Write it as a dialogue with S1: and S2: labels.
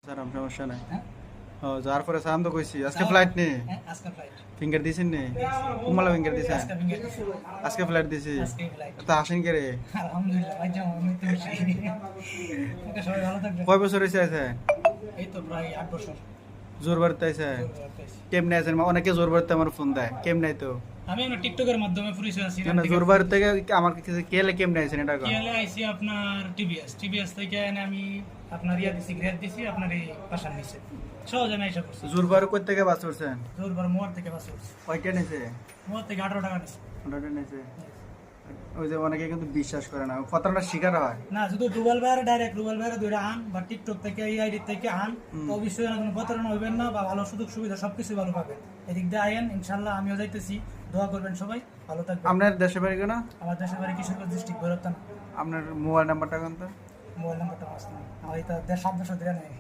S1: sir আমি সমস্যা নাই ও যার পরে সালাম তো কইছি আজকে ফ্লাইট নেই
S2: আজকে ফ্লাইট
S1: ফিঙ্গার দিছেন নি কুমালা ফিঙ্গার দিছেন
S2: আজকে ফিঙ্গার দিছি
S1: আজকে ফ্লাইট দিছি
S2: আজকে ফ্লাইট
S1: তা আসেন কে রে
S2: আলহামদুলিল্লাহ ভাই জাম আমি তো খুশি ওকে সবাই ভালো থাকবেন
S1: কয় বছর হয়েছে আছে
S2: এই তো প্রায় 8 বছর
S1: জোর বাড়তে আছে কেমনে আছেন অনেকে জোর বাড়তে আমার ফোন দেয় কেমনে তো
S2: আমি আমরা টিকটকের মাধ্যমে পরিচয় আছি
S1: না জোর বাড়তে থেকে আমার কাছে কেলে কেমনে আছেন এটা কর
S2: কেলে আইছি আপনার টিভিএস থেকে এনে আমি আপনার ইয়া দিছি গ্রেড দিছি আপনার এই পাশার নিচে সহজে নাই সব
S1: জোর বার কই থেকে বাস করছেন
S2: জোরবার মোড় থেকে বাস করছি
S1: কয়টা নিছে
S2: মোড় থেকে 18 টাকা নিছি
S1: ওটা নিছে ওই যে অনেকে কিন্তু বিশ্বাস করে না কতটা শিকার হয়
S2: না শুধু রুবেল ভাইয়ের ডাইরেক্ট রুবেল ভাইয়ের দুইটা আন বা টিকটক থেকে এই আইডি থেকে আন তো অবশ্যই কোনো প্রতারণা হইবেন না বা ভালো সুযোগ সুবিধা সবকিছু ভালো পাবেন এদিক দিয়ে আইন ইনশাল্লাহ আমিও যাইতেছি দোয়া করবেন সবাই ভালো থাকবেন
S1: আপনার দেশে বাড়ি কেন
S2: আমার দেশের বাড়ি কিশোরগঞ্জ ডিস্ট্রিক্ট ভৈরবতান
S1: আপনার মোবাইল নাম্বারটা কোন তো
S2: মোবাইল নাম্বারটা আমার এই তো 7 বছর ধরে নেই